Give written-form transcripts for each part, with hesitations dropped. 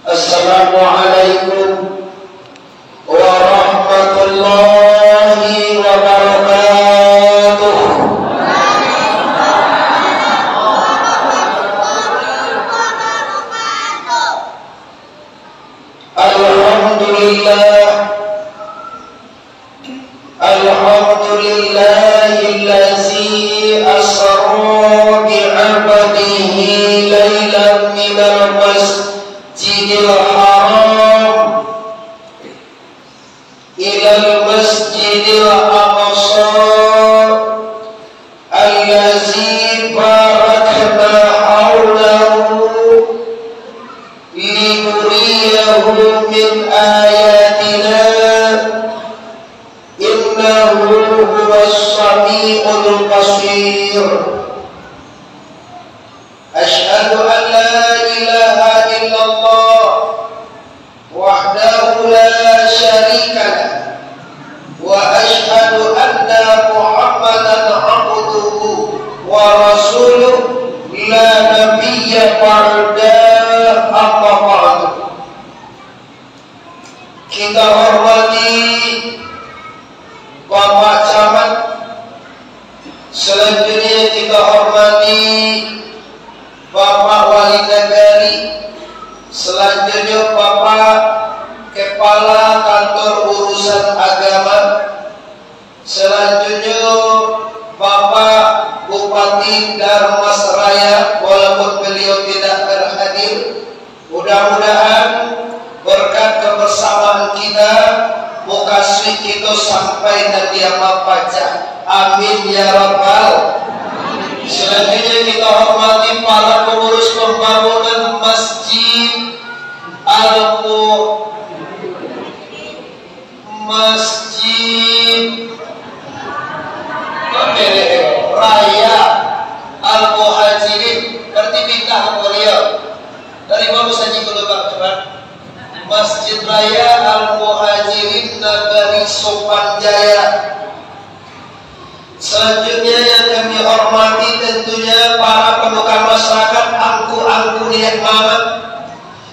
Assalamualaikum warahmatullahi wabarakatuh. Alhamdulillahillazi asra bi'abdihi laylan minal masjidil haram ilal masjidil aqsa allazi barakna hawlahu linuriyahu min ayatina innahu huwas sami'ul basir. Asyhadu an la ilaha illallah wahdahu la syarika lah wa asyhadu anna Muhammadan abduhu wa rasuluh la nabiyya ba'da amma ba'du. Kita hormati Bapak Camat, selanjutnya kita hormati Bapak Wali Negari, selanjutnya Bapak Kepala Kantor Urusan Agama, selanjutnya Bapak Bupati Darmasraya walaupun beliau tidak berhadir. Mudah-mudahan berkat kebersamaan kita mukasih kita sampai nanti amat baca. Amin ya rabbal. Selanjutnya kita hormati para pengurus pembangunan Masjid Raya Al-Muhajirin. Berarti bintang beliau dari bagus saja kalau Pak. Masjid Raya Al-Muhajirin Nagari Sopanjaya. Selanjutnya yang kami hormati tentunya para pemuka masyarakat angku-angku niat mama.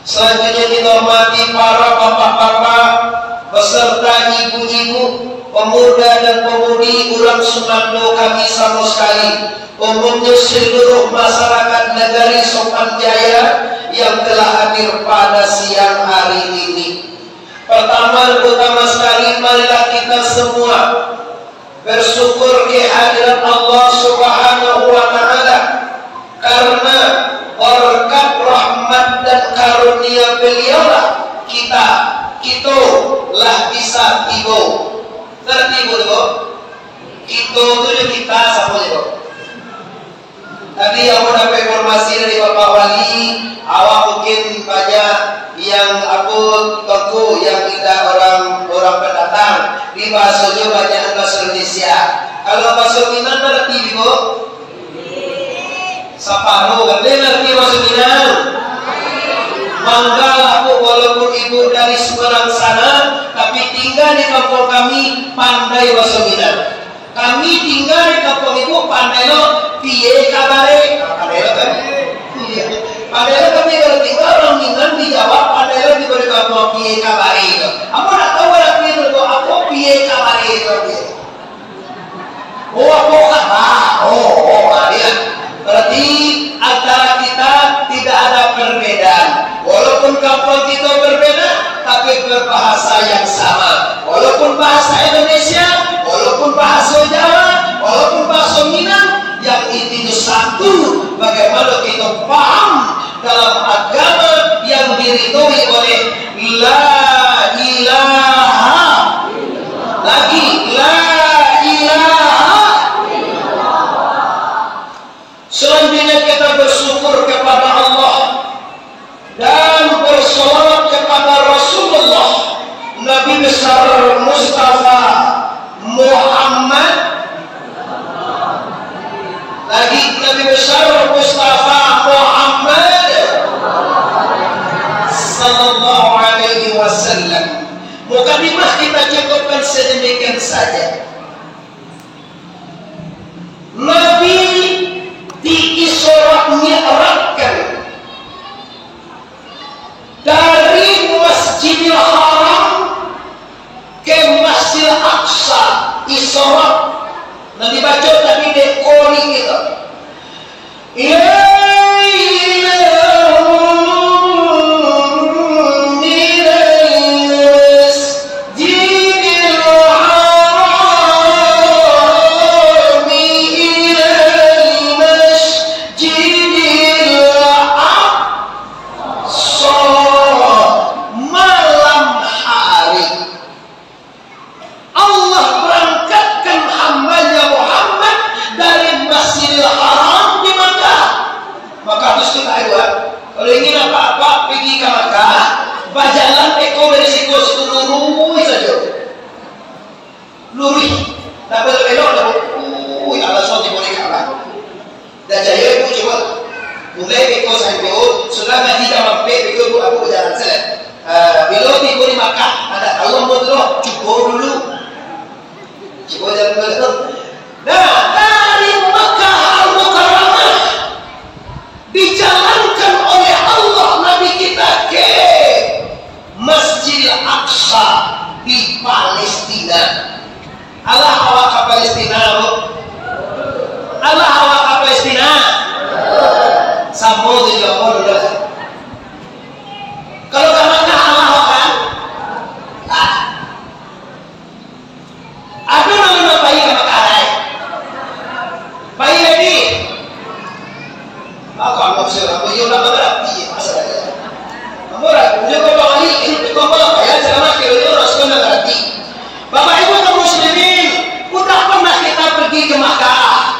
Selanjutnya kita hormati para bapak-bapak beserta ibu-ibu, pemuda dan pemudi urang Sunando kami sama sekali, umumnya seluruh masyarakat Nagari Sopanjaya yang telah hadir pada siang hari ini. Pertama sekali marilah kita semua bersyukur kehadiran Allah Subhanahu wa Ta'ala, karena berkat rahmat dan karunia beliaulah kita lah bisa tiba. Tertiba itu kita sama itu. Tadi yang mendapat informasi dari Bapak Wali, awak mungkin banyak yang aku tunggu yang tidak orang pendatang. Di bahasanya banyak bahasa Indonesia. Kalau bahasa Minang ngerti ibu? Separuh, ngerti bahasa Minang? Mangga aku walaupun ibu dari Semarang sana, tapi tinggal di kampung kami pandai bahasa Minang. Kami tinggal di kampung ibu pandai lo piye kabare. Pandai lo kan? Iya. Pandai lo kami kalau tinggal orang Minang dijawab pandai lo di kampung piye kabare itu. Aku nak tahu berarti itu aku piye kabare itu. Oh aku kabar. Dia. Berarti antara kita tidak ada perbedaan. Walaupun kampung kita berbeda, tapi berbahasa yang sama. Walaupun bahasa Indonesia, walaupun bahasa Jawa, walaupun bahasa Minang, yang intinya satu. Bagaimana kita paham dalam agama yang diridhoi oleh La ilaha lagi La ilaha. Selanjutnya kita bersyukur kepada Allah dan bersolawat kepada Rasulullah Nabi besar Mustafa Muhammad. Lagi Nabi besar Mustafa Muhammad sallallahu alaihi wasallam. Mukadimah kita cukupkan sedemikian saja. Nabi diisra mi'rajkan dari Nanti baca tapi dekori gitu. Kalau ingin apa-apa pergi ke Makkah, bajalan eko berisiko situ lurus saja, lurus. Tak belok dah. Allah SWT boleh kalah. Dah jaya pun coba. Mulai eko sampai sudah ngaji dah mampir eko tu aku berjalan set. Bila tiba di Makkah, ada tahu apa tu? Cuba dulu. Cuba jalan dulu. Nah, dari Makkah Al-Mukarramah dijalankan oleh Allah Nabi kita ke Masjid Al-Aqsa di Palestina. Allah awak ke Palestina, bu. Allah awak ke Palestina. Sambung juga pun udah. Kalau kamu nak Allah awak kan? Aku nak bayi ke Makkah. Bayi lagi. Aku anggap siapa yang nak berarti masalahnya. Amora, dia kau bawa ini, kau bawa kaya selama kilo rasul nak berarti. Bapak Ibu kaum muslimin, sudah pernah kita pergi ke Makkah?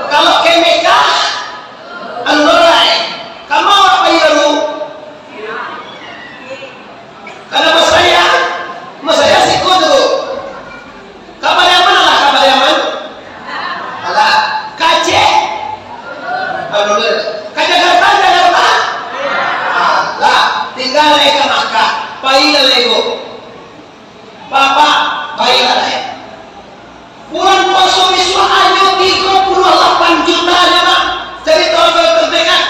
Kalau ke Mekah, anurai, kamu apa itu? Karena mas saya sikut dulu. Kabar yang mana lah kabar yang mana? Alah, Aceh. Jakarta. Lah, tinggal ke Makkah. Pailah lego. Bapak, pailah lego. Bulan puasa miswa ayo 38 juta ya, Pak. Jadi tahun terdekat.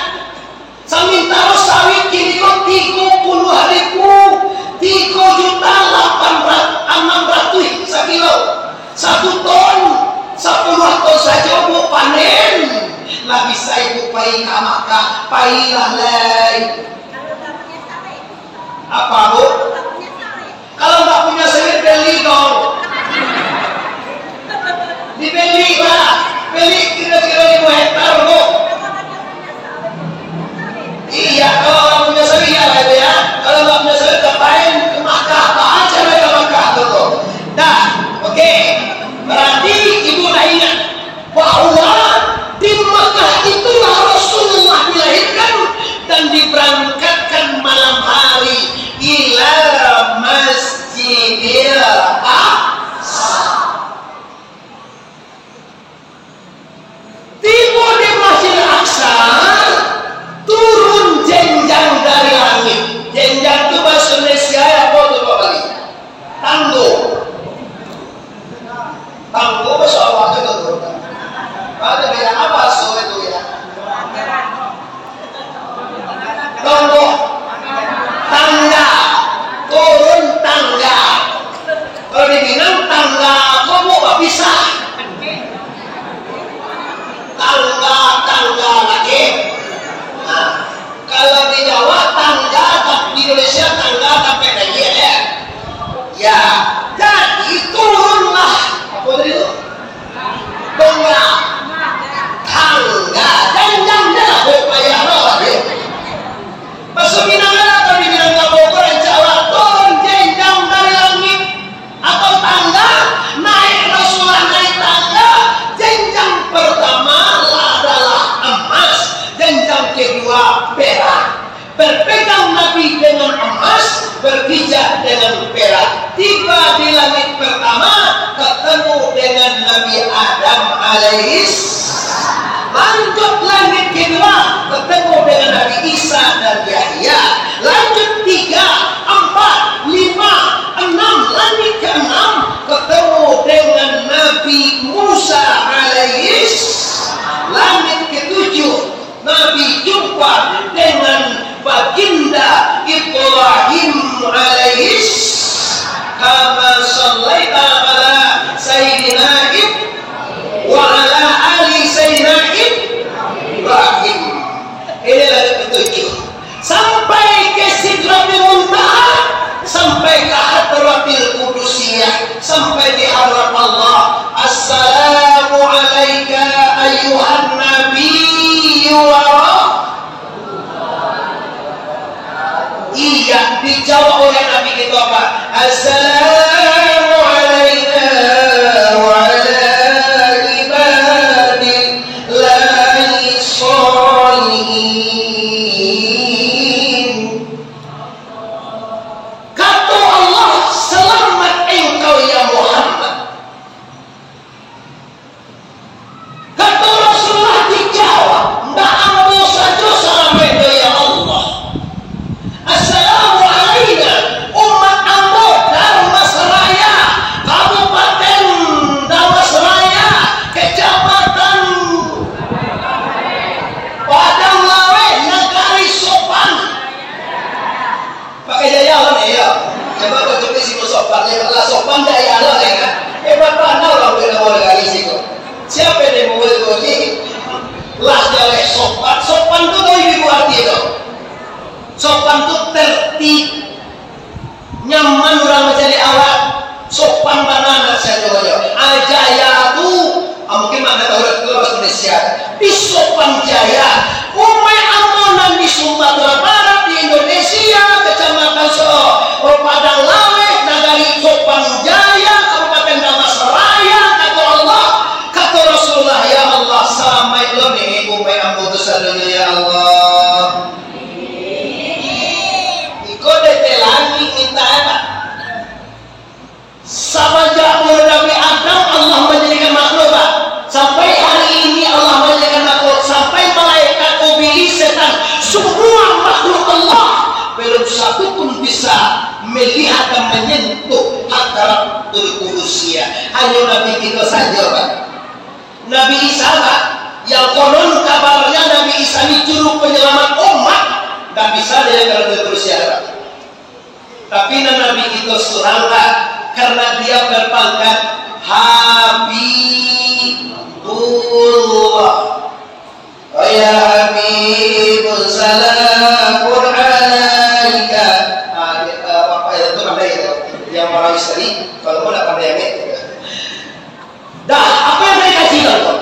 Sementara sawit kini kok 30.000. 3.600.000 sekilo. 1 ton. 10 ton saja bu panen. Lah bisa ibu pai ke Makkah, pailah leh. Apa bu? Kalau nggak punya sawit beli dong. Dibeli lah, beli kira-kira 1.000 hektar bu. Iya, kalau orang punya sawit ya lah itu ya. Kalau nggak punya sawit ngapain ke Makkah? Apa aja lah ke Makkah tuh. Dah, oke. Berarti ibu dah ingat bahwa di Makkah itulah Rasulullah dilahirkan dan diberangkatkan malam hari ila Masjidil Aqsa. Tiba di Masjidil Aqsa, turun jenjang dari langit. Jenjang itu bahasa Indonesia apa tuh Pak Bali? Tangguh. Tangguh bahasa Allah itu tuh. Ada beda apa so itu ya? Tangguh. Tangga. Turun tangga. Kalau di Minang tangga kamu nggak bisa. Tangga lagi. Nah, kalau di Jawa tangga, di Indonesia tangga sampai lagi ya. Ya, jadi turunlah. Apa tadi itu? Tangga. Tangga. Jangan dah upaya lagi. Masuk Minang atau di Minang Bogor Jawa turun jenjang dari langit atau tangga naik Rasulullah naik tangga. Jenjang pertama adalah emas, jenjang kedua perak. Berpegang Nabi dengan emas, berpijak dengan perak. Tiba di langit pertama, ketemu dengan Nabi Adam alaihis. Lanjut langit kedua, ketemu dengan Nabi Isa dan Yahya. Lanjut 3, 4, 5, 6, langit ke-6, ketemu dengan Nabi Musa alaihis. Langit ke-7, Nabi jumpa dengan baginda Ibrahim alaihis. Kama sallaita ala Sayyidina sampai ke Sidratul Muntaha, sampai ke Hadratil Qudusiyah, sampai di hadrat Allah. Assalamu alayka ayyuhan nabiyyu wa iya, dijawab oleh Nabi kita apa? Assalamu alayna wa ala ibadillahi sholihin. Kata Allah, selamat engkau ya Muhammad. Kata Rasulullah dijawab, ndak ambo saja salam itu ya Allah. Assalamu alayna umat ambo Darmasraya, Kabupaten Darmasraya, Kecamatan Padang Lawe, Negari Sopan. Pakai jaya lah ya. Coba kau coba sih sopan, ya kalau sopan jaya lah ya kan. Hebat mana orang boleh mau negari sih kok. Siapa yang mau begini? Lah jaya sopan, sopan tu tahu ibu arti itu. Sopan tu tertib, nyaman orang menjadi awak. Sopan banana saya jawab. Ajaya tu, mungkin mana tahu itu bahasa Indonesia. Di Sopan Jaya, umai amonan di Sumatera Barat di Indonesia, Kecamatan Padang Lawe, Nagari Sopan Jaya, Kabupaten Darmasraya. Kata Allah, kata Rasulullah, ya Allah, samai lo nih umai ambo tu salunya ya Allah. Iko detelangi minta apa? Sama jauh Nabi Adam Allah menjadikan makhluk, Pak. Sampai hari ini Allah menjadikan makhluk, sampai malaikat, iblis, setan, semua makhluk Allah belum satu pun bisa melihat dan menyentuh Hadratul Qudusiyah. Hanya Nabi kita saja, Pak. Nabi Isa, Pak, yang konon kabarnya Nabi Isa ini juru penyelamat umat, tak bisa dia Hadratul Qudusiyah, Pak. Tapi Nabi kita surangga karena dia berpangkat Habibullah. Ya Habibul salamun alaika. Apa itu pandai itu? Yang orang istri kalau mau nak pandai yang itu. Dah, apa yang mereka cakap tu?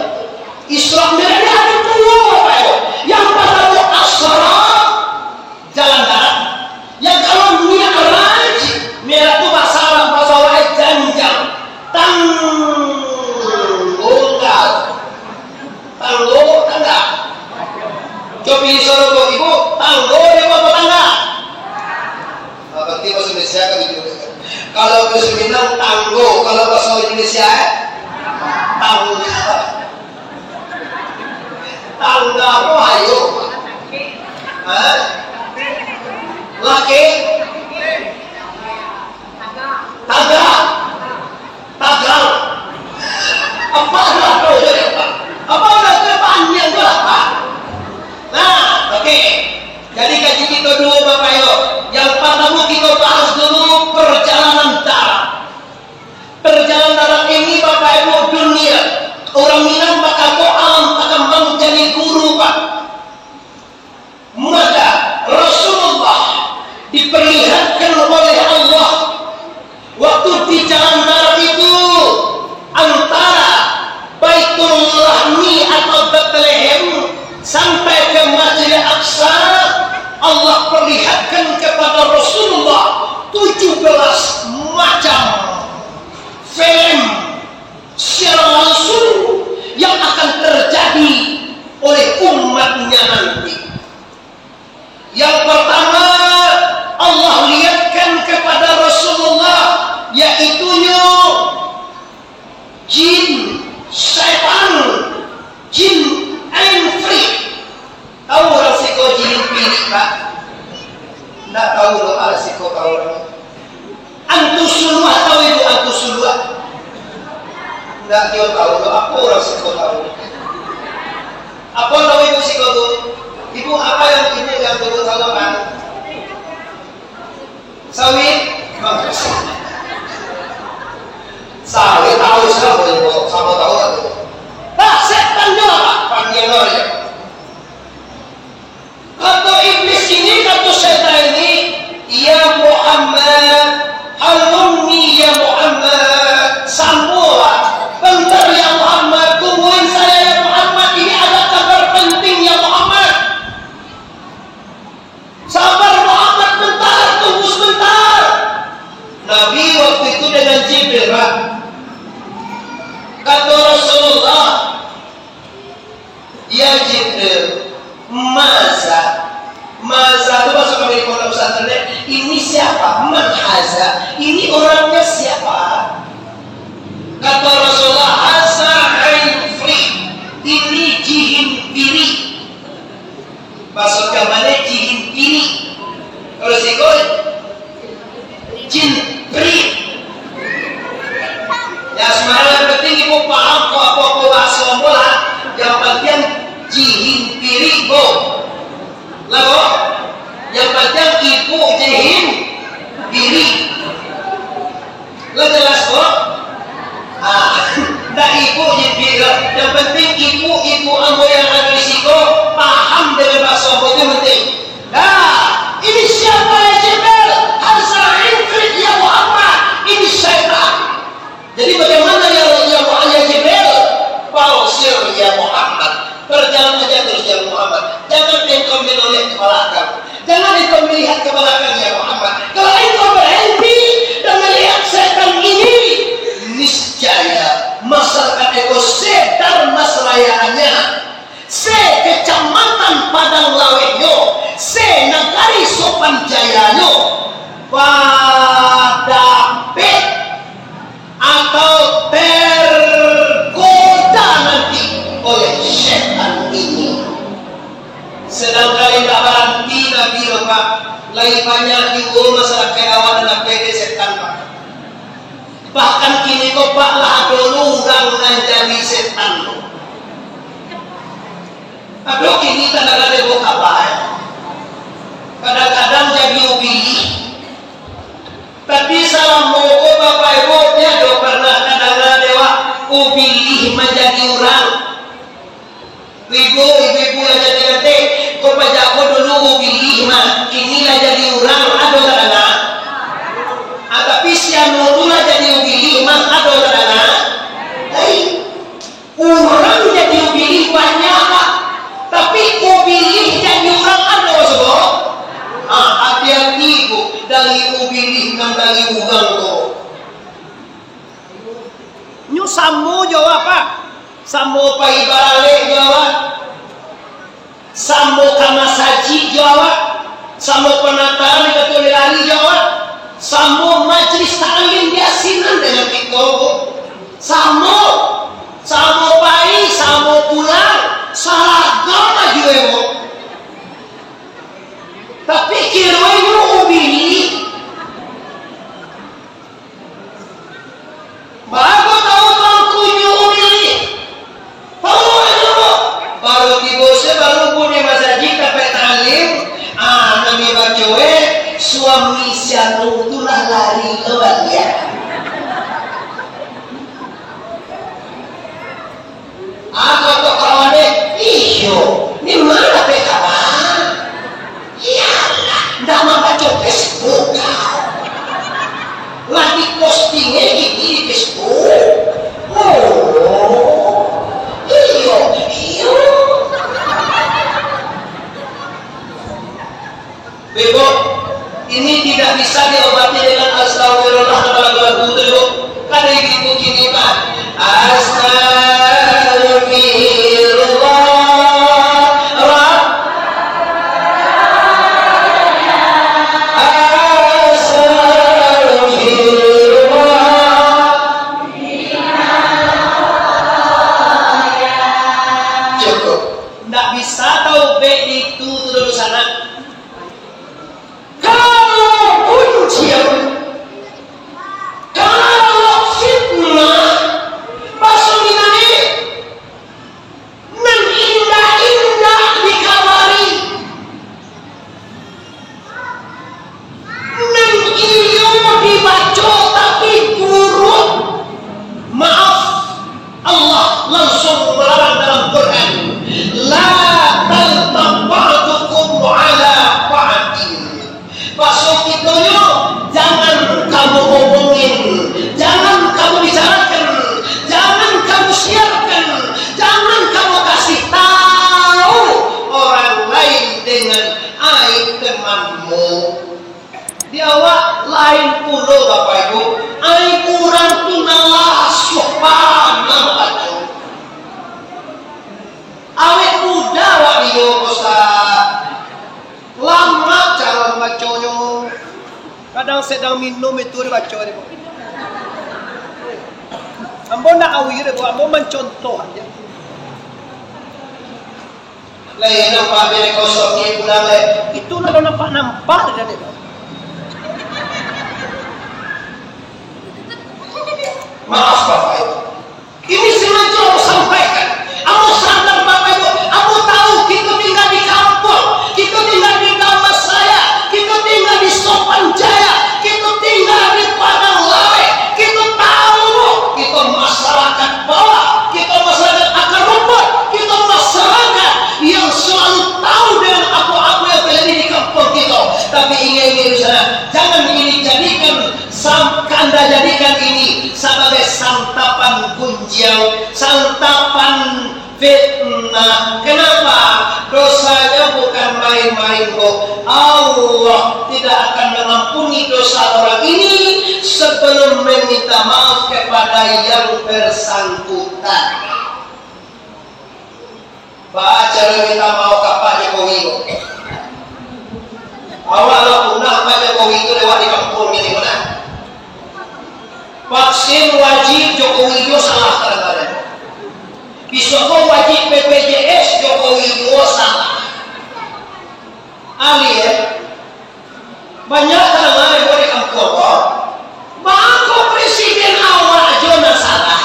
Islam mereka ada dua apa itu? Yang pertama Asra, jalan darat. Yang kalau dunia Araj, mereka tu bahasa Arab janjang, tanggo tangga. Coba suruh ibu tanggo di bawah tangga. Berarti bahasa Indonesia kan gitu. Kalau bahasa Minang tanggo, kalau bahasa Indonesia tangga. Tangga apa ayo? Hah? Laki? Tangga? Tagal? Apa dah kau jadi apa? Apa dah kepanjang tu apa? Nah, oke. Jadi kaji kita dulu Bapak Yo. Yang pertama kita bahas dulu perjalanan darat. Perjalanan darat ini Bapak Ibu dunia. Orang Minang bakal alam takambang jadi guru Pak. Maka Rasulullah diperlihatkan oleh Allah waktu di jalan darat itu antara Baitul Lahmi atau Bethlehem sampai ke Masjid Aqsa. Allah perlihatkan kepada Rasulullah 17 macam film secara langsung yang akan terjadi oleh umatnya nanti. Yang pertama Allah lihatkan kepada Rasulullah yaitu jin, syaitan, jin enfrit. Tahu orang siko jin pirik Pak? Tidak tahu loh ada siko tahu orang. Antusulwah tahu itu antusulwah? Tidak dia tahu loh. Apa orang siko tahu? Apa tahu ibu siko tu? Ibu apa yang ibu yang tahu apa? Sawit? Sawit tahu siapa ibu? Sama tahu tak tu? Nah, setan juga Pak. Panjang orang. Kata iblis ini kata Jibril, Maza itu masuk ke pondok pesantren. Ini siapa? Man haza. Ini orangnya siapa? Kata Rasulullah, haza Ifrit. Ini jin piri. Maksudnya mana jin piri? Kalau sikut jin piri. Ya sebenarnya yang penting ibu paham kok apa-apa bahasa bola. Yang penting jin piri go. Lalu yang penting ibu jin piri. Lo jelas kok? Nah ibu jin piri. Yang penting ibu ambo yang ada risiko paham dengan bahasa bola itu penting. Nah ini siapa ya Jibril? Hazar Ifrit ya Muhammad. Ini syaitan. Jadi bagaimana ya Jibril? Pausir ya Muhammad. Berjalan aja terus ya Muhammad. Jangan engkau menoleh ke belakang. Jangan engkau melihat ke belakang ya Muhammad. Kalau engkau berhenti dan melihat setan ini, niscaya masyarakat eko sedar masrayaannya, se kecamatan Padang Lawenyo, se nagari Sopan Jayanyo, pada pet atau tergoda nanti oleh setan ini. Sedangkan tak berhenti Nabi Pak, lagi banyak di masyarakat awal dan pede setan Pak. Bahkan kini kau Pak lah dulu dan jadi setan. Aduh kini kadang-kadang buka apa? Kadang-kadang jadi ubi. Tapi salam moko Bapak Ibu nya do pernah kadang-kadang dewa ubi menjadi orang. Ibu yang jadi nanti kau baca dulu ubi mah kini lah jadi orang ada kadang-kadang. Tapi siapa dulu lah jadi ubi mah ada kadang-kadang. Orang jadi ubi banyak Pak. Tapi ubi jadi orang ada maksudnya. Hati-hati Bu dari ubi kan dari ugang tu. Nyu samu jawab Pak. Samu pai barale jawab. Samu kama saji jawab. Samu penataan betul lari jawab. Samu majlis taklim biasinan dengan kita Bu. Samu pai, samu pulang. Seragam lagi Bu. Tapi kiranya ubi baru tahu kunyu ubi baru dibose baru punya masjid sampai talim nami bacowe suami sianu itulah lari lewat dia. Aku kok kawannya iyo ini mana kawan iyalah ndak mau baca Facebook lagi postingnya di Facebook. Iyo Bebo, ini tidak bisa diobati dengan astagfirullah lagu itu. Kada ibu kini Pak. Awet muda sedang minum itu dibaca deh. Ambo nak awir deh, ambo mencontoh aja. Lain nampak bila kosongnya pulang leh. Itu nak nampak dan itu. Maaf Bapak Ibu. Ini sengaja aku sampaikan. Aku sadar Bapak Ibu. Aku tahu kita tinggal di kampung, kita tinggal di Damas Raya, kita tinggal di Sopan Jaya, kita tinggal di Padang Lawe. Kita tahu kita masyarakat bawah, kita masyarakat akar rumput, kita masyarakat yang selalu tahu dengan apa-apa yang terjadi di kampung kita. Tapi ingin sana, jangan ini jadikan Anda jadikan ini sebagai santapan gunjang, santapan fitnah. Kenapa? Dosanya bukan main-main kok. Allah tidak akan mengampuni dosa orang ini sebelum meminta maaf kepada yang bersangkutan. Baca minta maaf kepada Jokowi. Awalnya punah Pak Jokowi itu lewat di kampung ini mana? Vaksin wajib Jokowi itu salah kadang-kadang. Bisoko wajib BPJS Jokowi itu salah. Ali ya, banyak kadang-kadang boleh kampung. Bangko presiden awal aja salah.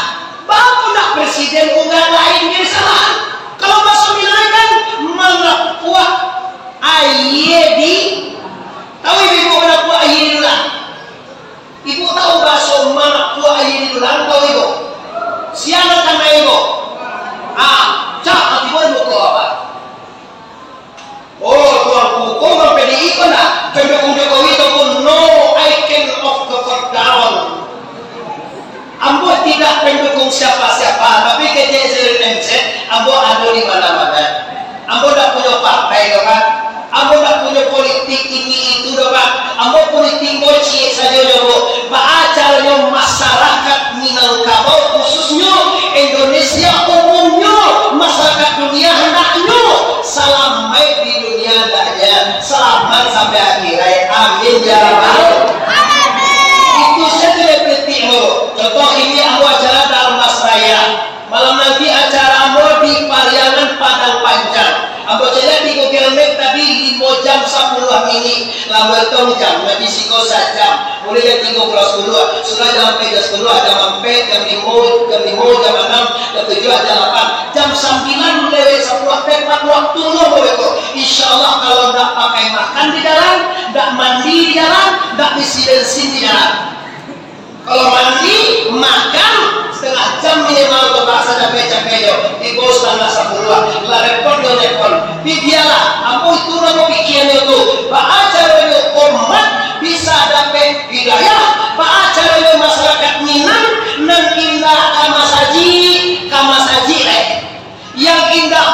Bangko nak presiden bukan lain yang salah. Kalau bahasa Minang kan mengakuah ayedi. Tahu ibu mengakuah ayedi dulu lah. Ibu tahu bahasa mana kuah ayedi dulu lah. Tahu ibu? Siapa kan ibu? Cak ibu ibu kuah apa? Oh, tuan hukum dan PDI kan dah. Pendukung Jokowi itu pun no icon of the down. Ambo tidak pendukung siapa-siapa, tapi KJSL MC, Ambo ada di mana-mana. Ambo tak punya partai, kan? Ambo tak punya politik ini itu, kan? Ambo politik moci saja, Jobo. Baacaranya masyarakat Minangkabau, khususnya Indonesia umumnya, masyarakat dunia hendaknya sampai di dunia hendaknya selamat sampai akhirat. Amin ya rabbal alamin. Itu saja definisimu. Contoh ini aku acara Damas Raya. Malam nanti acara Ambo di Pariangan Padang Panjang. Ambo jadi di Google Map tadi 5 jam 10 ini. Lama jam, nanti siko 1 jam. Mulai jam 3 sudah jam 10, jam 4, jam 5, jam 6, jam 7, jam 8. Jam 9 lewat 10 tepat waktu lo itu. Insya Allah kalau tidak pakai makan di jalan, tidak mandi di jalan, tidak isi bensin di jalan. Kalau mandi, makan setengah jam minimal untuk bahasa capek-capeknya. Di bawah setengah 10. Lah repot do repot. Biarlah, aku itu nama pikirannya itu. Acaranya umat bisa dapat hidayah. Acaranya masyarakat Minang nang indah kamasaji yang indah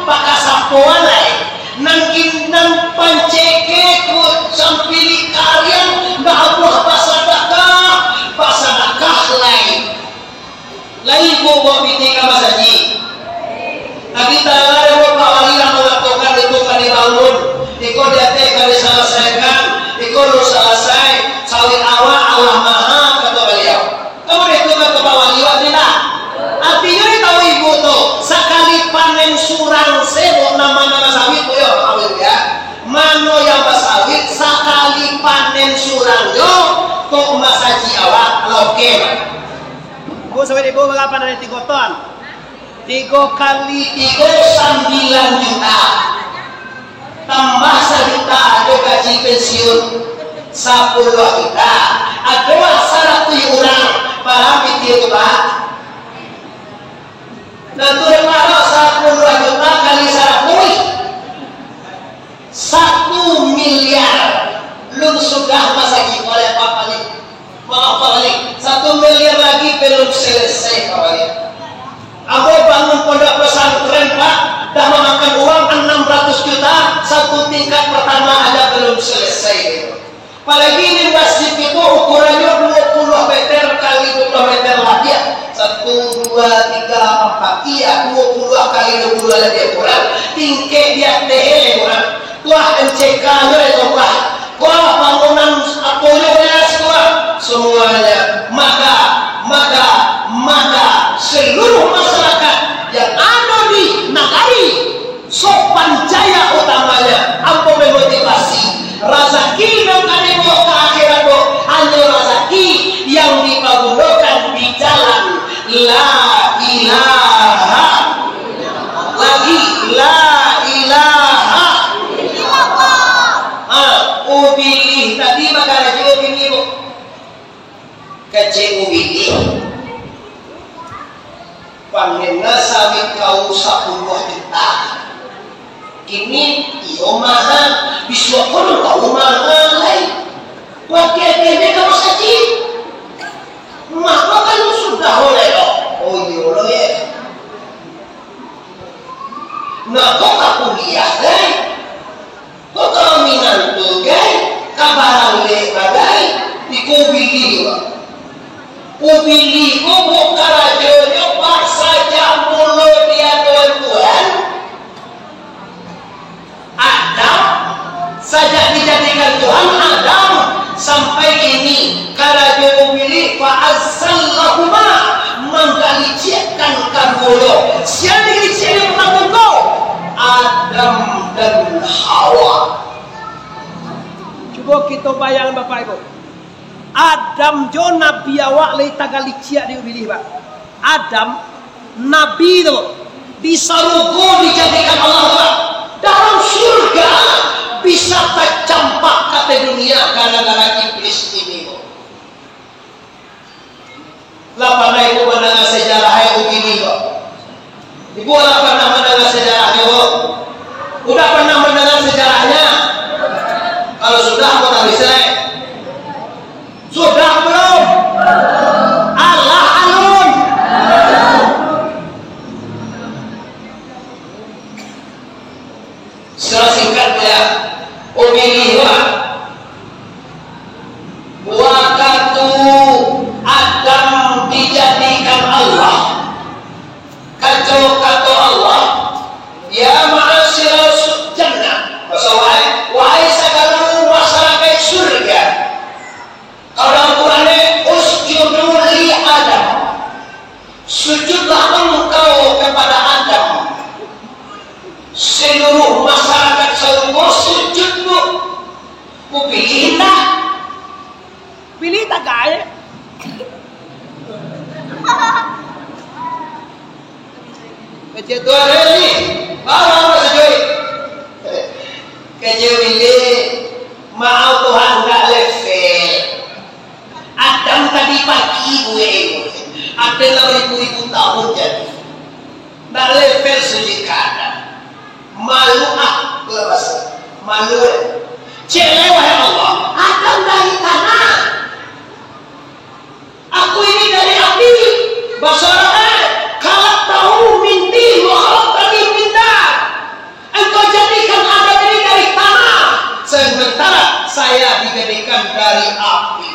pakasampoan nang indah panceke ku sampili karyan dah buah pasadakah lain ku buat piti kamasaji. Tapi tak ada buat wali yang melakukan itu kan dibangun. Ikut diatek kan diselesaikan. Ikut selesai. Sawit awal Allah maha kata beliau. Kemudian itu kata Pak Wali tidak. Artinya tahu ibu tuh sekali panen surang sebut nama-nama sawit tuh ya. Mano yang sawit sekali panen surang yo kok masaji awak loke. Bu sawit ibu berapa dari 3 ton? 3 kali 3 9 juta. Tambah 1 juta ada gaji pensiun 10 juta. Ada 100 orang para pitir itu Pak. Nah itu kalau 10 juta kali 1 miliar. Lu sudah masaki oleh Pak Wali. Maaf Pak Wali, 1 miliar lagi belum selesai Pak Wali. Aku bangun pondok pesantren Pak, dah memakan uang 600 juta, 1 tingkat pertama aja belum selesai. Apalagi ini masjid itu ukurannya 20 meter kali 20 meter lagi ya. 1, 2, 3, 4, iya 20 kali 20 lagi ukuran. Tingkat dia teh ukuran. Tuah MCK nya itu Pak. Wah, bangunan Apollo semuanya. Maka seluruh masyarakat yang ada di nagari Sopan Jaya utamanya ampo memotivasi rezeki yang kalimu ke akhirat hanya rezeki yang dipergunakan di jalan la ilaha lagi la ilaha ubili tadi makanya jauh ini bu kecil ubili panggilnya sawit kau 10 juta kini iyo mahal biswa kono kau mahal lain wakil kene kamu saji maka kan sudah oleh lo oh iya lo ya nah kok tak kuliah guys kok kami nantu guys kabarang le bagai ikubili ubili ko buka rajonya pas saja mulu dia Tuhan Adam saja dijadikan Tuhan Adam sampai kini karajo ubili fa'azzallahuma menggalicikkan karbulo siapa dilicikkan karbulo Adam dan Hawa. Coba kita bayang Bapak Ibu. Adam jo nabi awak lai tagalicia di ubili Pak. Adam nabi itu di sarugo dijadikan Allah Pak. Dalam surga bisa tercampak kata dunia gara-gara iblis ini Pak. Lapana itu mendengar sejarah ubili Pak. Ibu orang pernah mendengar sejarahnya Pak. Udah pernah mendengar sejarahnya? Kalau sudah aku tak bisa. Sudah belum? Allah alun. Secara singkatnya, umiliwa waktu Adam dijadikan Allah. Kacau kata Allah, ya ma'asyiral jannah. Maksudnya, wahai segala masyarakat surga. Kalau Al-Quran usjudu li Adam. Sujudlah engkau kepada Adam. Seluruh masyarakat surga sujudmu. Ku pilih tak? Pilih tak gaya? Tuhan ini bawa sejauh kejauh ini mau Tuhan nggak level Adam tadi pagi gue ada 8.000 tahun jadi nggak level sejikada malu lepas malu cewek wahai Allah Adam dari tanah aku ini dari api basarah kalau tahu minti mau tadi minta engkau jadikan Adam ini dari tanah sementara saya dijadikan dari api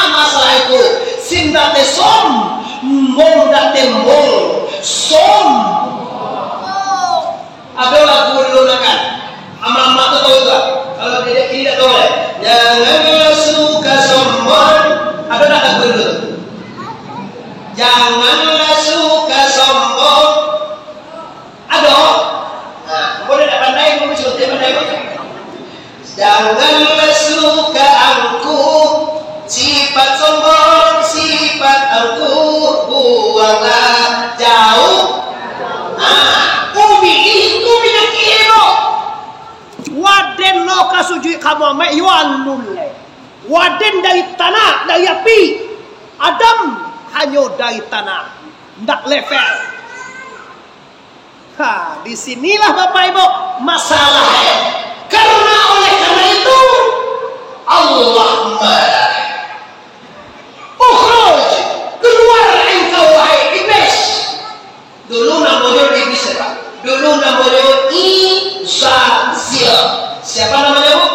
masalah itu sindate som mong date mong som ada lagu dulu kan ama-ama tuh tahu tak kalau tidak tahu ya jangan suka sombong ada lagu dulu janganlah suka sombong aduh nah boleh tak pandai mau cerita pandai janganlah suka angkuh sifat sombong sifat angkuh buanglah jauh ubi itu minyak Waden lo kasujui kamu ama iwanul. Waden dari tanah, dari api. Adam hanya dari tanah, ndak level. Disinilah Bapak Ibu masalahnya. Oleh karena itu Allah ukhruj, keluar engkau wahai iblis. dulu namanya iblis Pak dulu namanya Izazil siapa namanya Bu?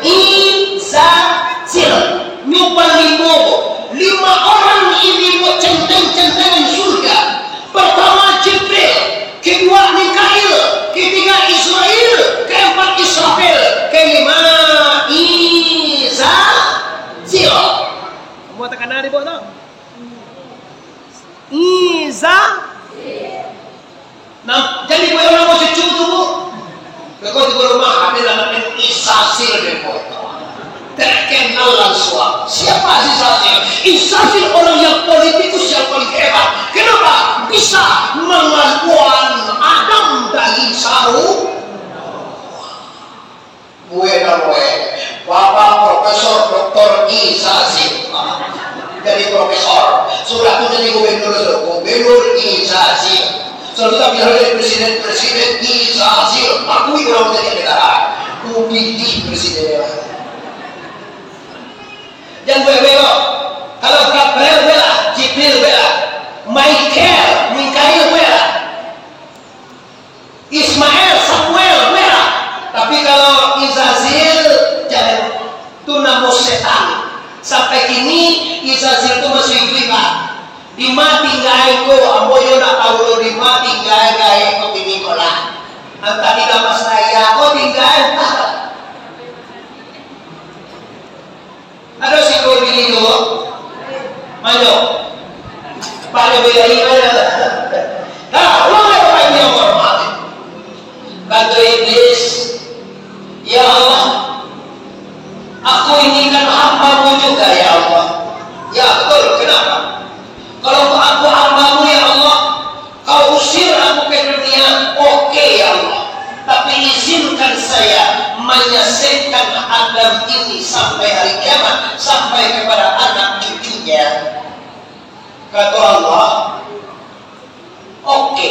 Izazil nyumpah 5 orang ini buat centeng-centengan surga pertama Jibril kedua Mikail ketiga Israel keempat Israfil kelima Nah, jadi gue orang mau cucu tuh bu. Kau di rumah ada namanya Isasil depot. Terkenal langsung. Siapa Isasil? Isasil orang yang politikus yang paling hebat. Kenapa? Bisa melawan Adam dari Saru. Gue Bapak Profesor Dr. Isasil. Jadi profesor. Sudah aku jadi gubernur Isasil. Sudah bilang dari presiden Isasil. Aku orang dari negara. Ku pilih presiden. Dan bela, kalau Gabriel bela, Jibril bela, Mikail bela, Ismail, Samuel bela. Tapi kalau Izazil jangan, itu nama setan. Sampai kini Izazil itu masih hidup. Di mati gaya ko, amoyo na tahu di mati gaya ko pinikola. Ang tadi nama saya ko tinggal. Ada si kau ini dulu, mana? Pada bela ini mana? Nah, lo apa yang dia hormati? Kata iblis, ya Allah, aku ini kan hamba-Mu juga ya Allah. Ya betul, kenapa? Kalau aku hamba-Mu ya Allah, Kau usir aku ke dunia, oke ya Allah. Tapi izinkan saya menyaksikan Adam ini sampai hari kiamat, sampai kepada anak cucunya. Kata Allah, oke,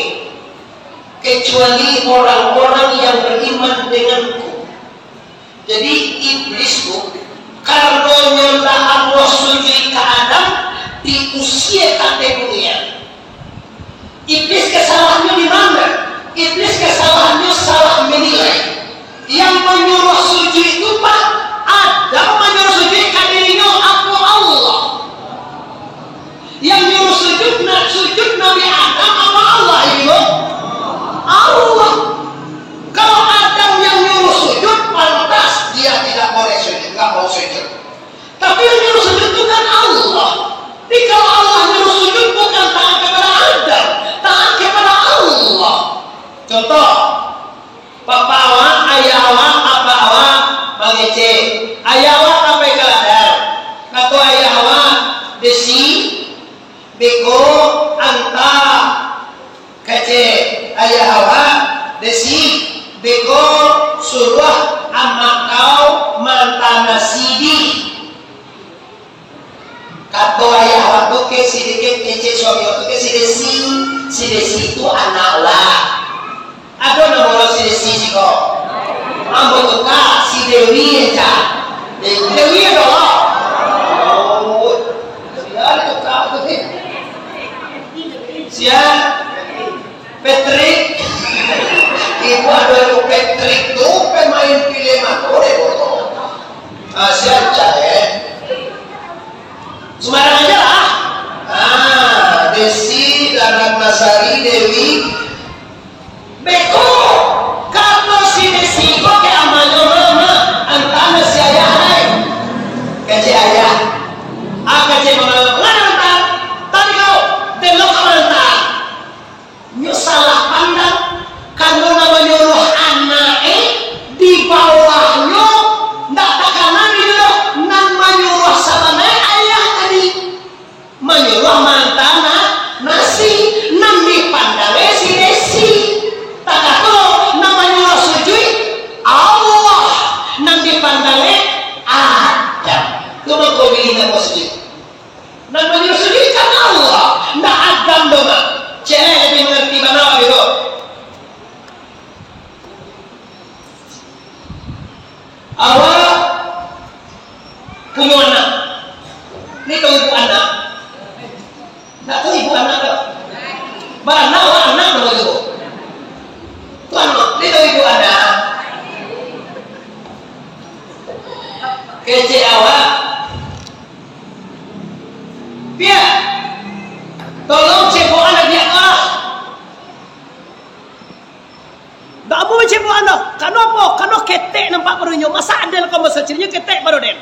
kecuali orang-orang yang beriman denganku. Jadi iblis itu karena Allah sujud ke Adam diusir ke dunia. Iblis kesalahannya di mana? Iblis kesalahannya salah menilai. Yang menyuruh sujud itu Pak Adam menyuruh sujud kan dirinya aku Allah. Yang nyuruh sujud Nabi Adam apa Allah itu? Allah. Kalau Adam yang nyuruh sujud pantas dia tidak boleh sujud, nggak mau sujud. Tapi yang nyuruh sujud itu kan Allah. Jadi kalau Allah nyuruh sujud bukan taat kepada Adam, taat kepada Allah. Contoh, Papa awak, ayah awak, apa awak, mengece. Ayah awak sampai ke ladang. Kata ayah awak, desi, beko, anta, kece. Ayah awak, desi, beko, suruh amak kau mantana sidi. Kata ayah awak tu ke sedikit kece suami waktu ke si desi itu anak lah. Ada nama orang si desi kok. Ambo tukar si Dewi aja. Dewi adalah. Oh, siapa tukar tu ni? Siapa? Patrick. Ibu ada tu Patrick tu pemain film aktor itu. Siapa cahaya? Sembarang aja lah. Desi dan Ratnasari Dewi. Beko, kalau si desi kok ke amanyo mama, antara si ayah hai, kece ayah, kece mama, mana tadi kau, delok mana, nyu salah pandang, kalau nama nyuruh anak di bawahnya, ndak takanan itu, nama nyuruh sama ayah tadi, menyuruh mantana nasi, nam dipandangnya si desi. Takato namanya sujud Allah nang dipandangnya Adam. Cuma kau bikin apa sujud? Namanya sujud kan Allah, ndak Adam dong. Cewek lebih mengerti mana itu? Awak punya anak. Ini tahu ibu anak? Nggak tahu ibu anak tak? Mana awak anak dong itu? Tuan, itu ibu anak. Kece awak. Biar. Tolong cebok anak dia keras. Tak mau cebok anak. Kenapa? Karena ketek nampak barunya. Masa ada kau masa cirinya ketek baru den.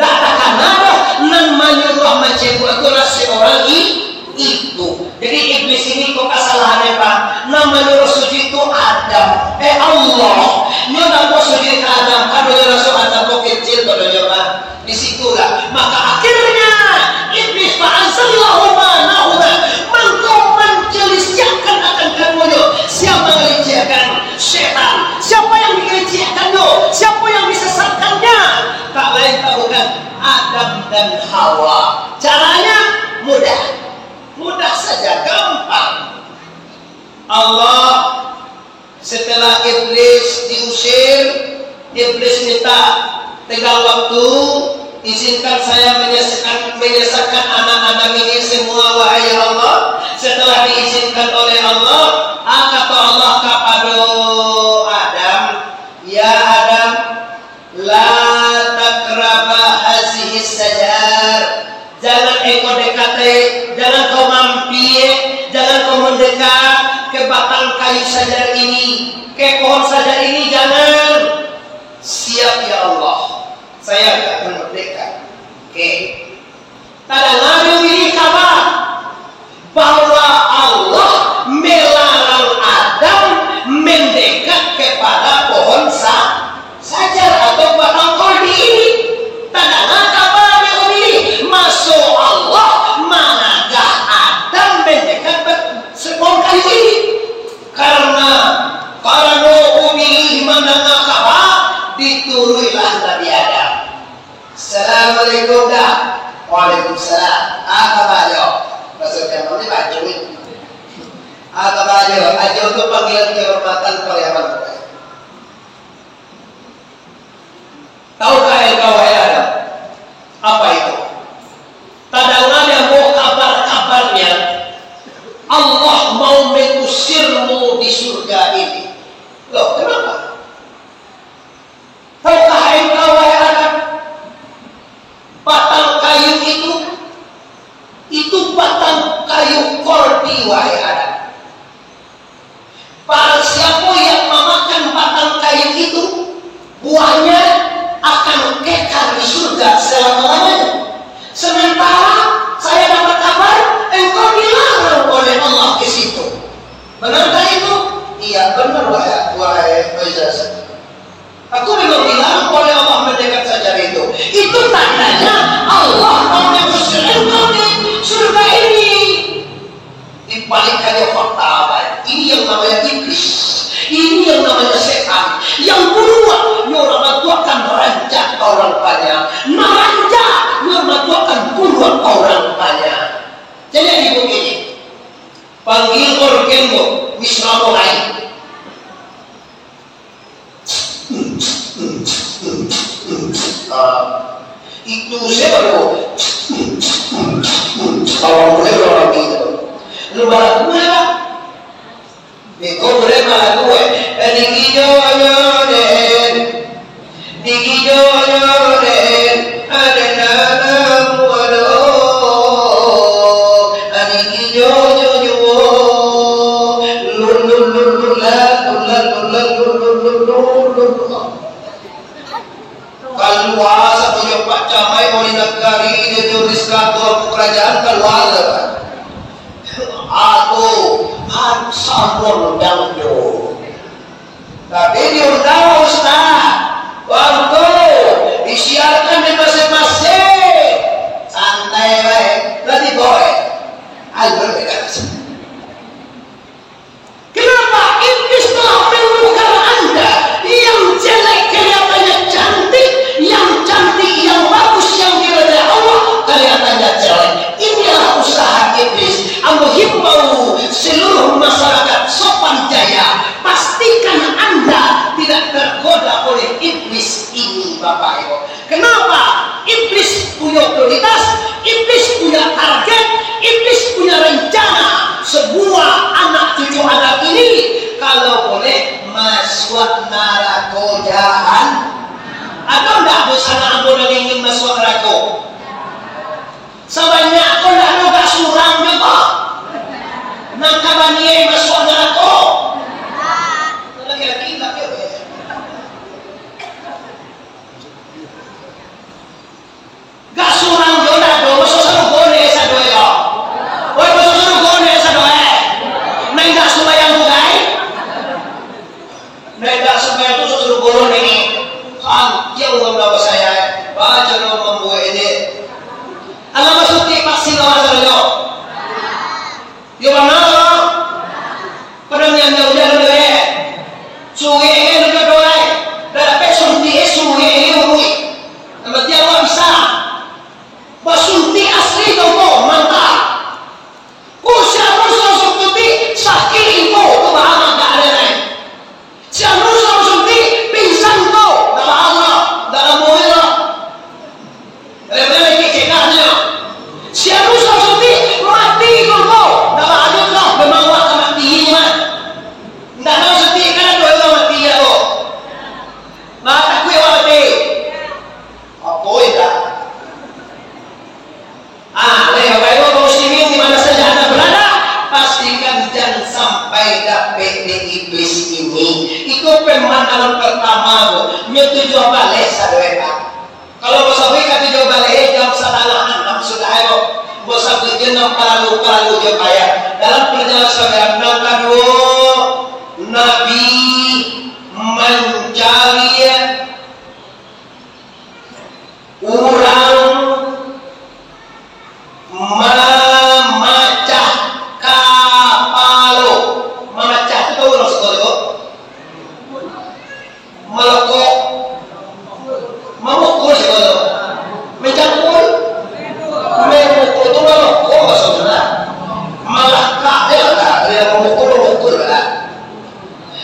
Tak takkan ada. Nan menyuruh mencebok itu nasi orang ini. itu. Jadi iblis ini kok kesalahannya Pak? Namanya Rasul itu Adam. Allah. Nyoba kok sujud ke Adam. Kan Rasul Adam kok kecil pada nyoba. Disitulah. Maka akhirnya iblis fa'ansallahu ma'nahuma. Mangkau menjelisiakan akan kamu. Siapa yang menjelisiakan? Setan. Siapa yang menjelisiakannya? Siapa yang disesatkannya? Tak lain tak bukan Adam dan Hawa. Caranya mudah saja, gampang. Allah setelah iblis diusir, iblis minta tegal waktu, izinkan saya menyesakan anak-anak ini semua wahai Allah. Setelah diizinkan oleh Allah, kata Allah kepada Adam, ya Adam, la takraba hazihi sajar. Jangan kau dekati, jangan kau mampir, jangan kau mendekat ke batang kayu sajar ini, ke pohon sajar ini, jangan. Siap ya Allah, saya akan mendekat. Oke. Tada ngadu ini kabar bahwa Allah melarang Adam mendekat kepada pohon sajar atau batang koldi ini. Tada kabar ini masuk Allah manakah Adam mendekat pohon kayu ini karena umilih manakah kabar dituruilah Nabi Adam. Assalamualaikum dah. Waalaikumsalam. Kabar maksudnya mana baju ini? Kabar aja untuk panggilan kehormatan karyawan. Tahukah engkau wahai Adam? Apa itu? Tadang ada mau kabar-kabarnya Allah mau mengusirmu di surga ini. Loh, kenapa? Tahukah engkau wahai Adam? Batang kayu itu batang kayu kordi wahai Adam. Para siapa yang memakan batang kayu itu, buahnya akan kekal di surga selama-lamanya. Sementara saya dapat kabar engkau dilarang oleh Allah ke situ. Benarkah itu? Iya benar wahai Faizal. Aku memang dilarang oleh Allah mendekat saja itu. Itu tandanya Allah mau mengusir engkau di surga ini. Dibalikkannya fakta apa? Ini yang namanya iblis. Ini yang namanya setan. Yang kedua, nyorama itu akan merancak orang banyak. Merancak, nyorama itu akan bunuh orang banyak. Jadi ibu ini, panggil organmu, misra mulai. Itu saya baru. Kalau boleh orang itu, lu malah gue lah. Kau boleh malah gue. Digijojoren, ada nanamu waduh. Digijojojo, Kaluasa punya Pak Camai mau negari dia tulis kantor kerajaan Kaluasa. Aku sampun dangdo. Tapi diundang Ustaz. Waktu disiarkan di masing-masing. Santai baik. Nanti boy. Kenapa iblis telah menemukan Anda yang jelek kelihatannya cantik, yang cantik, yang bagus, yang diridai Allah kelihatannya jelek. Inilah usaha iblis. Menghimbau seluruh masyarakat Sopan Jaya, pastikan Anda tidak tergoda oleh iblis ini, Bapak Ibu. Kenapa? Iblis punya prioritas, iblis punya target, iblis punya rencana. Sebuah anak cucu anak ini kalau boleh masuk neraka jahan. Atau enggak busana ambo yang ingin masuk neraka? Sebanyak aku enggak surang juga. Nang kabaniye masuk neraka. Lagi-lagi enggak ya. Gak surang jodoh, masuk sana boleh saya doa. Woi anak pertama nyetuju balik sadweka. Kalau bos sabi kata jauh balik jam 5:30 sudah ayo. Bos sabi jenam paralu jauh kaya. Dalam perjalanan saudara nangkadu Nabi mencari orang memecah kapalo. Memecah itu tahu orang sekolah melekok memukul sekolah mencangkul memukul itu melekok saudara melakak dia memukul lah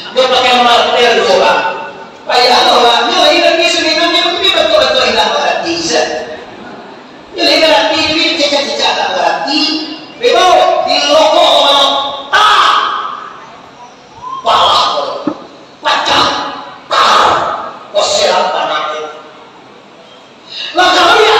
dia pakai martel juga payah orang nilai lagi sebenarnya tapi betul-betul hilang berarti nilai berarti ini cecak-cecak tak berarti bebo di loko orang palah pecah koseran tanahnya langkah dia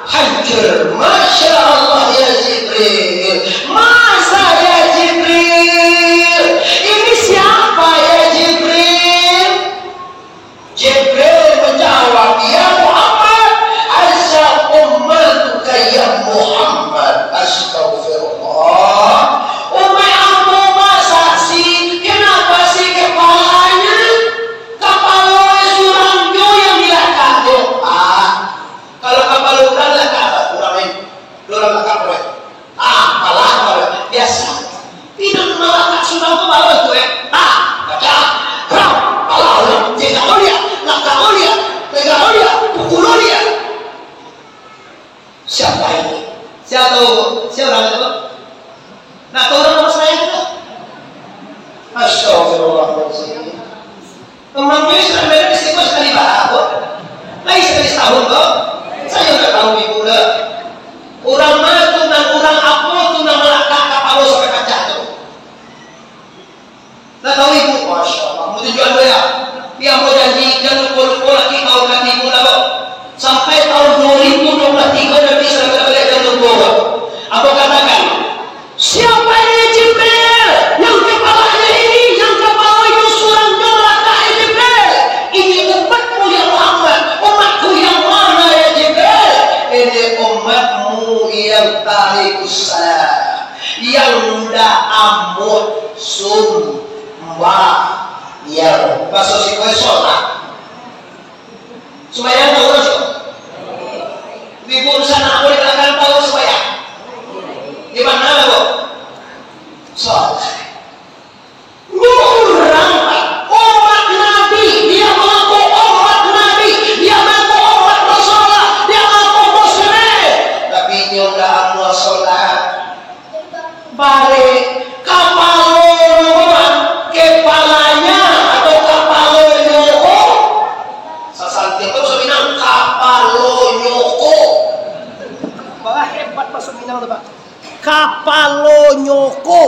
hancur. Masya Allah ya Jibril, masa ya Jibril, ini siapa ya Jibril? Jibril menjawab, ya Muhammad, azza ummatuka ya Muhammad. Astagfirullah, umatmu masa sih, kenapa sih kepalanya suramjo yang dilakar kalau kapal orang lakar orang kakak malah biasa tidak melakar sudah kepala itu baca malah jika olia lakar olia pegang olia pukul olia. Siapa ini? Siapa orang itu? Nah tahu orang nama saya itu? Astagfirullahaladzim. Memangnya sudah beda istiqomah sekali bahwa lain sekali setahun kok saya udah tahu ibu dah orang matu dan orang apa tu nama lakak kapal sampai kaca tu dah tahu ibu. Masya Allah mau tujuan dia dia mau janjikan lupa lagi tahu kan ibu dah sampai tahun 2023 Nabi SAW berikan lupa apa katakan siapa ini Jibril yang kepalanya ini yang kepalanya surang neraka Jibril ini umatmu ya Muhammad. Umatku yang mana ya Jibril? Ini umatmu yang tarikus salam yang da'amut sumbah yang bahasa sikoi sholat supaya tahu rasul ibu sana aku akan tahu supaya di mana lo sholat orang umat Nabi dia mengaku umat Nabi dia mengaku umat Rasulullah dia mengaku muslim tapi dia enggak amal sholat balik kapal kepalanya atau kapal nyoko sasanti itu seminang kapal nyoko bah hebat masuk minang tuh pak kapal nyoko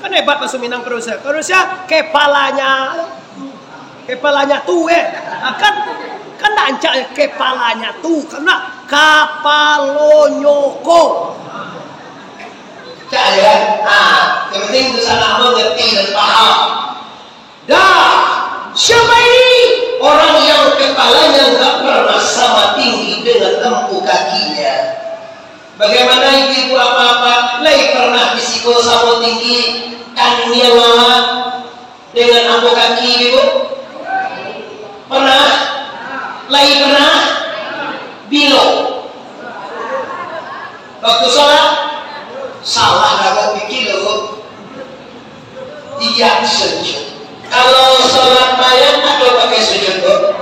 kan hebat masuk minang kerusnya kepalanya tuh kan nancaknya kepalanya tuh karena kapal nyoko cak ya yang penting itu sana mengerti dan paham dah siapa ini orang yang kepalanya nggak pernah sama tinggi dengan empuk kakinya. Bagaimana ibu apa-apa lagi pernah fisiko sama tinggi kakinya lama dengan empuk kaki ibu pernah lagi pernah bilo waktu sholat salah nggak pikir loh iya sujud. Kalau sholat mayat atau pakai sujud kok?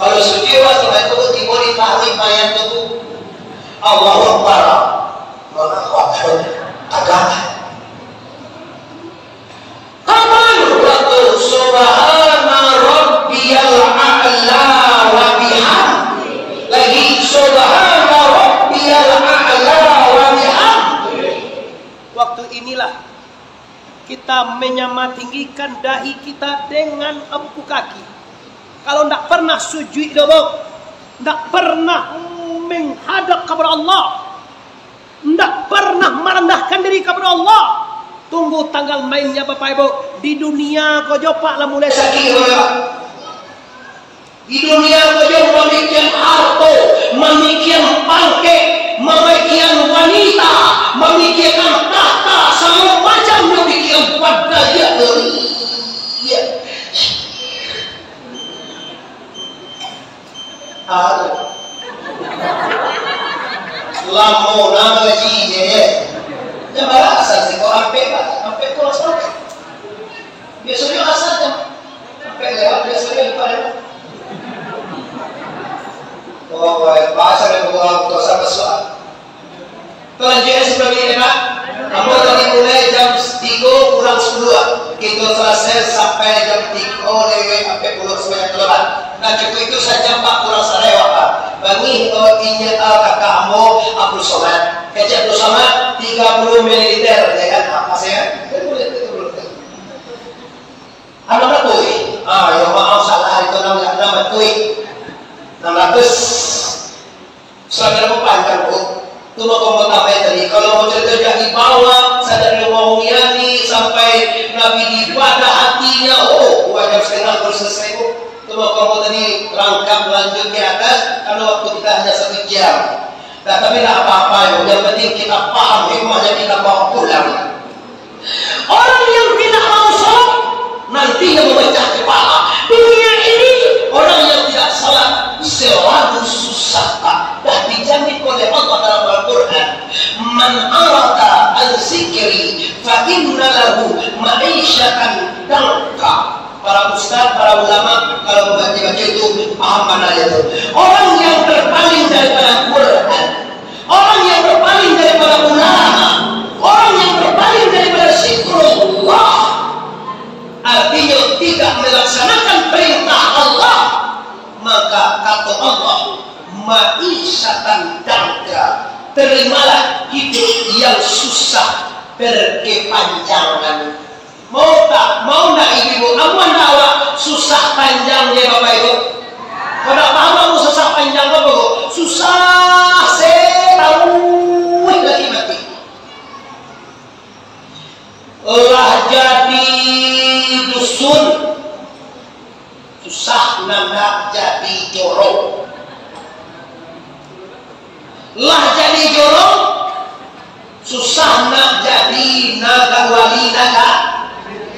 Kalau sujud sholat itu tiba ditarik mayat itu Allahu Akbar mana waktu agama kapan waktu subhana rabbiyal a'la wa bihamdi lagi subhana rabbiyal a'la wa bihamdi. Waktu inilah kita menyamatinggikan dahi kita dengan empuk kaki. Kalau tidak pernah sujud dulu, tidak pernah menghadap kepada Allah, tidak pernah merendahkan diri kepada Allah, tunggu tanggal mainnya Bapak Ibu. Di dunia kojo pak lah mulai sakit ya. Di dunia kojo memikian harta, memikian pangke, memikian wanita, memikian tahta, sama macam memikian padaya. Iya. Aduh. Lamo nama gaji je. Jangan merasa sih kau sampai kau sampai. Biasanya asal jam sampai lewat biasanya lupa lewat. Oh, bahasa yang buat untuk sama soal. Kelanjutan seperti ini Pak. Kamu tadi mulai jam 3 kurang 10. Kita selesai sampai jam 3 lewat sampai pulau sebanyak lebat. Nah itu saja Pak kurang sarewa Pak. Bagi inya kakakmu Abdul Somad. Kecil Abdul Somad 30 ml ya kan? Apa saya? Ano na to eh? Yung maaf salah itu nama to eh. 600. Sabi na po panjang po. Tumakong matapay tadi. Kalau mau cerita di bawah, sadar yung maunyani sampai Nabi dibadah hatinya. Oh, 2 jam setengah baru selesai po. Tumakong mo tadi rangkap lanjut ke atas. Kalau waktu kita hanya 1 jam. Nah, tapi tidak apa-apa yuk. Yang penting kita paham hikmahnya kita bawa pulang. Orang yang tidak mau sholat nantinya memecah kepala. Dunia ini orang yang tidak salat selalu susah Pak. Dah dijamin oleh Allah dalam Al-Quran. Man arada al-zikri fa inna lahu ma'isyatan danka. Para ustaz, para ulama kalau baca itu paham mana itu. Orang yang berpaling daripada Quran, orang yang berpaling daripada ulama, orang yang berpaling daripada zikrullah, artinya tidak melaksanakan perintah Allah, maka kata Allah, ma'isyatan danka, terimalah hidup yang susah berkepanjangan. Mau tak ibu amuan awak susah panjangnya Bapak Ibu? Kalau tahu susah panjang Bapak Ibu, susah setahun lagi mati. Lah jadi dusun susah nanda jadi jorong. Lah jadi jorong susah nak jadi naga wali naga.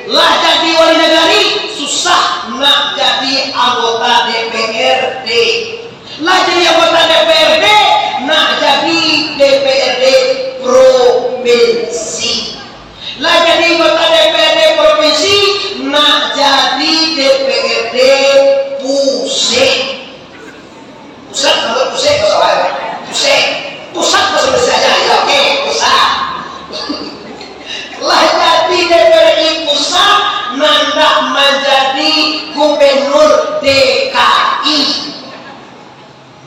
Lah jadi wali negari susah nak jadi anggota DPRD. Lah jadi anggota DPRD nak jadi DPRD provinsi. Lah jadi anggota DPRD provinsi nak jadi DPRD pusat. Pusat kalau pusat apa salah? Pusat bahasa Indonesia ya oke pusat. Lah jadi DPRD pusat nandak menjadi gubernur DKI.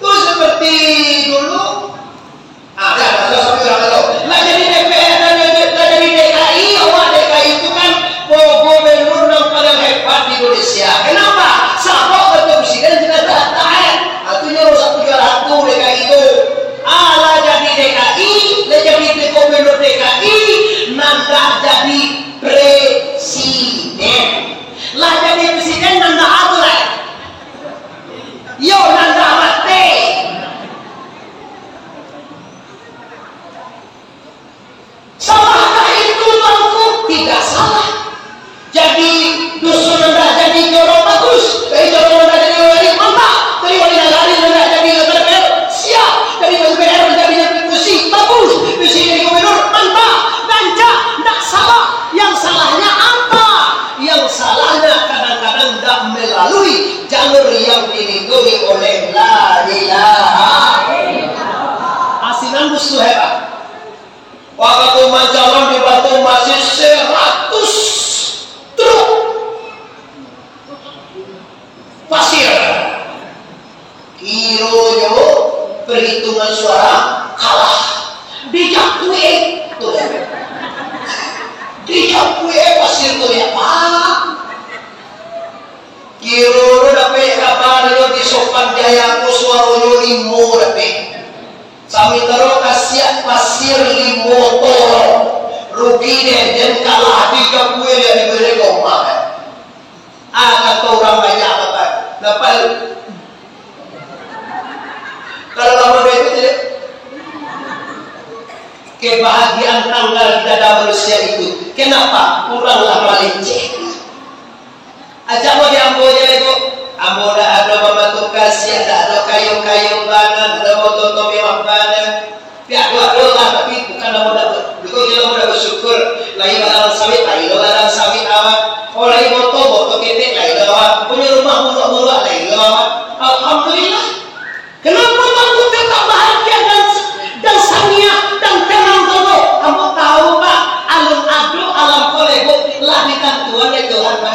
Itu seperti dulu. Lah jadi DPR dan jadi DKI, awak DKI itu kan gubernur yang paling hebat di Indonesia. Kenapa? Sabok ketua presiden tidak taat. Artinya rusak 300 DKI itu. Lah jadi DKI, lah jadi gubernur DKI, nanda jadi presiden. Lah jadi presiden nanda aturan. Yo nanda mati. Salahkah itu bangku? Tidak salah. Jadi dusun nanda jadi jorong bagus. Dari jorong nanda jadi wali mantap. Dari wali nagari nanda jadi DPR siap. Dari DPR jadi kursi bagus. Kursi jadi gubernur mantap. Ganja tidak salah. Yang salahnya apa? Yang salahnya kadang-kadang tidak melalui jalur yang dilindungi oleh la ilaha illallah. Asinan musuh hebat. Waktu Majalah di Batu masih 100 truk pasir. Kironya perhitungan suara kalah. Dijakui tuh. Dijakui pasir tuh ya Pak. Kiro dapat kapan lo di sopan jaya ko suara limo dapat. Sami taro kasiat pasir limo toro rugi deh dan kalah dijakui dia diberi koma. kebahagiaan tanggal di dada manusia itu. Kenapa? Kuranglah meleceh. Ajak mau diamboja itu. Ambo dah ada membantu kasih, ada kayu-kayu banan, ada motor mewah banan. Pihak doa tapi bukan ambo dah. Betul kita mau bersyukur. Lain barang sawit, lain barang sawit awak. Oh lain motor ketek, lain awak. Punya rumah murah-murah, lain awak. Alhamdulillah. Kenapa kamu tetap bahagia dan sania dan tenang dulu? Kamu tahu pak, alun adu alam kolego lah ditantuan itu apa?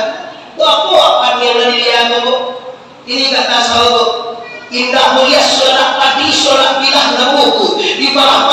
Apa apa yang dilihat bu? Ini kata sahabat. Indah mulia sholat padi, sholat bilah nabuku di bawah